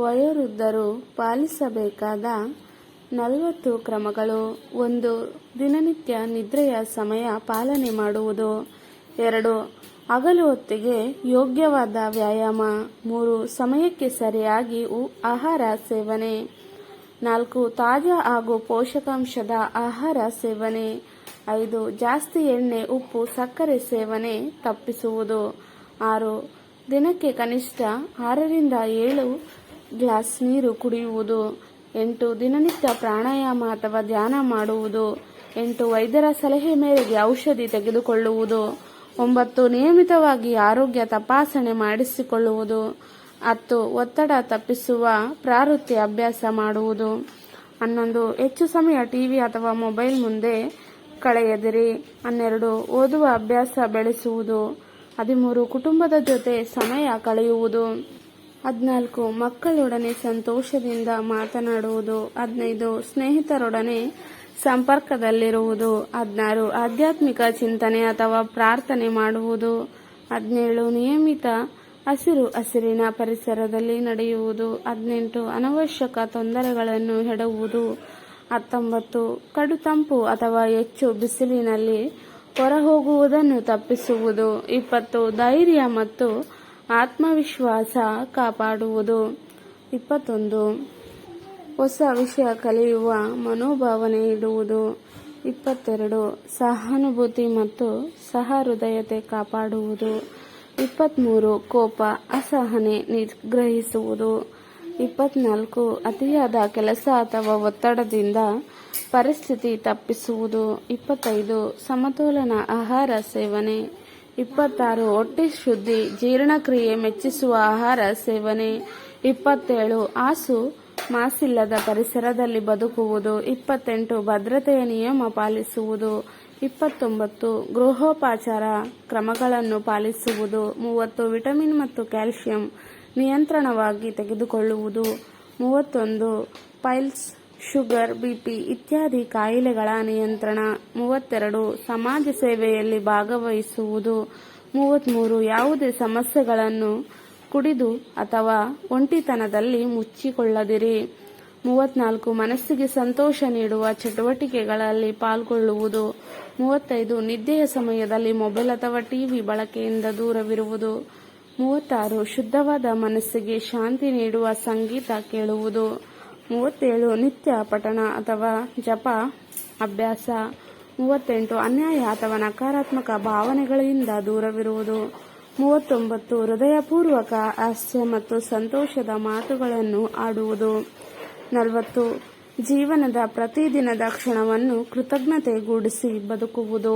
ವಯೋವೃದ್ಧರು ಪಾಲಿಸಬೇಕಾದ 40 ಕ್ರಮಗಳು. 1. ದಿನನಿತ್ಯ ನಿದ್ರೆಯ ಸಮಯ ಪಾಲನೆ ಮಾಡುವುದು. 2. ಹಗಲು ಹೊತ್ತಿಗೆ ಯೋಗ್ಯವಾದ ವ್ಯಾಯಾಮ. 3. ಸಮಯಕ್ಕೆ ಸರಿಯಾಗಿ ಆಹಾರ ಸೇವನೆ. 4. ತಾಜಾ ಹಾಗೂ ಪೋಷಕಾಂಶದ ಆಹಾರ ಸೇವನೆ. 5. ಜಾಸ್ತಿ ಎಣ್ಣೆ, ಉಪ್ಪು, ಸಕ್ಕರೆ ಸೇವನೆ ತಪ್ಪಿಸುವುದು. 6. ದಿನಕ್ಕೆ ಕನಿಷ್ಠ 6 ರಿಂದ 7 ಗ್ಲಾಸ್ ನೀರು ಕುಡಿಯುವುದು. 8. ದಿನನಿತ್ಯ ಪ್ರಾಣಾಯಾಮ ಅಥವಾ ಧ್ಯಾನ ಮಾಡುವುದು. 8. ವೈದ್ಯರ ಸಲಹೆ ಮೇರೆಗೆ ಔಷಧಿ ತೆಗೆದುಕೊಳ್ಳುವುದು. 9. ನಿಯಮಿತವಾಗಿ ಆರೋಗ್ಯ ತಪಾಸಣೆ ಮಾಡಿಸಿಕೊಳ್ಳುವುದು. 10. ಒತ್ತಡ ತಪ್ಪಿಸುವ ಪ್ರವೃತ್ತಿ ಅಭ್ಯಾಸ ಮಾಡುವುದು. 11. ಹೆಚ್ಚು ಸಮಯ ಟಿವಿ ಅಥವಾ ಮೊಬೈಲ್ ಮುಂದೆ ಕಳೆಯದಿರಿ. 12. ಓದುವ ಅಭ್ಯಾಸ ಬೆಳೆಸುವುದು. 13. ಕುಟುಂಬದ ಜೊತೆ ಸಮಯ ಕಳೆಯುವುದು. 14. ಮಕ್ಕಳೊಡನೆ ಸಂತೋಷದಿಂದ ಮಾತನಾಡುವುದು. 15. ಸ್ನೇಹಿತರೊಡನೆ ಸಂಪರ್ಕದಲ್ಲಿರುವುದು. 16. ಆಧ್ಯಾತ್ಮಿಕ ಚಿಂತನೆ ಅಥವಾ ಪ್ರಾರ್ಥನೆ ಮಾಡುವುದು. 17. ನಿಯಮಿತ ಹಸಿರಿನ ಪರಿಸರದಲ್ಲಿ ನಡೆಯುವುದು. 18. ಅನವಶ್ಯಕ ತೊಂದರೆಗಳನ್ನು ಎಡುವುದು. 19. ಕಡು ತಂಪು ಅಥವಾ ಹೆಚ್ಚು ಬಿಸಿಲಿನಲ್ಲಿ ಹೊರಹೋಗುವುದನ್ನು ತಪ್ಪಿಸುವುದು. 20. ಧೈರ್ಯ ಮತ್ತು ಆತ್ಮವಿಶ್ವಾಸ ಕಾಪಾಡುವುದು. 21. ಹೊಸ ವಿಷಯ ಕಲಿಯುವ ಮನೋಭಾವನೆ ಇಡುವುದು. 22. ಸಹಾನುಭೂತಿ ಮತ್ತು ಸಹೃದಯತೆ ಕಾಪಾಡುವುದು. 23. ಕೋಪ, ಅಸಹನೆ ನಿಗ್ರಹಿಸುವುದು. 24. ಅತಿಯಾದ ಕೆಲಸ ಅಥವಾ ಒತ್ತಡದಿಂದ ಪರಿಸ್ಥಿತಿ ತಪ್ಪಿಸುವುದು. 25. ಸಮತೋಲನ ಆಹಾರ ಸೇವನೆ. 26. ಹೊಟ್ಟೆ ಶುದ್ಧಿ, ಜೀರ್ಣಕ್ರಿಯೆ ಮೆಚ್ಚಿಸುವ ಆಹಾರ ಸೇವನೆ. 27. ಮಾಸಿಲ್ಲದ ಪರಿಸರದಲ್ಲಿ ಬದುಕುವುದು. 28. ಭದ್ರತೆಯ ನಿಯಮ ಪಾಲಿಸುವುದು. 29. ಗೃಹೋಪಚಾರ ಕ್ರಮಗಳನ್ನು ಪಾಲಿಸುವುದು. 30. ವಿಟಮಿನ್ ಮತ್ತು ಕ್ಯಾಲ್ಸಿಯಂ ನಿಯಂತ್ರಣವಾಗಿ ತೆಗೆದುಕೊಳ್ಳುವುದು. 31. ಪೈಲ್ಸ್, ಶುಗರ್, ಬಿಪಿ ಇತ್ಯಾದಿ ಕಾಯಿಲೆಗಳ ನಿಯಂತ್ರಣ. 32. ಸಮಾಜ ಸೇವೆಯಲ್ಲಿ ಭಾಗವಹಿಸುವುದು. 33. ಯಾವುದೇ ಸಮಸ್ಯೆಗಳನ್ನು ಕುಡಿದು ಅಥವಾ ಒಂಟಿತನದಲ್ಲಿ ಮುಚ್ಚಿಕೊಳ್ಳದಿರಿ. 34. ಮನಸ್ಸಿಗೆ ಸಂತೋಷ ನೀಡುವ ಚಟುವಟಿಕೆಗಳಲ್ಲಿ ಪಾಲ್ಗೊಳ್ಳುವುದು. 35. ನಿದ್ದೆಯ ಸಮಯದಲ್ಲಿ ಮೊಬೈಲ್ ಅಥವಾ ಟಿವಿ ಬಳಕೆಯಿಂದ ದೂರವಿರುವುದು. 36. ಶುದ್ಧವಾದ ಮನಸ್ಸಿಗೆ ಶಾಂತಿ ನೀಡುವ ಸಂಗೀತ ಕೇಳುವುದು. 37. ನಿತ್ಯ ಪಠಣ ಅಥವಾ ಜಪ ಅಭ್ಯಾಸ. 38. ಅನ್ಯಾಯ ಅಥವಾ ನಕಾರಾತ್ಮಕ ಭಾವನೆಗಳಿಂದ ದೂರವಿರುವುದು. 39. ಹೃದಯಪೂರ್ವಕ ಹಾಸ್ಯ ಮತ್ತು ಸಂತೋಷದ ಮಾತುಗಳನ್ನು ಆಡುವುದು. 40. ಜೀವನದ ಪ್ರತಿದಿನದ ಕ್ಷಣವನ್ನು ಕೃತಜ್ಞತೆಗೂಡಿಸಿ ಬದುಕುವುದು.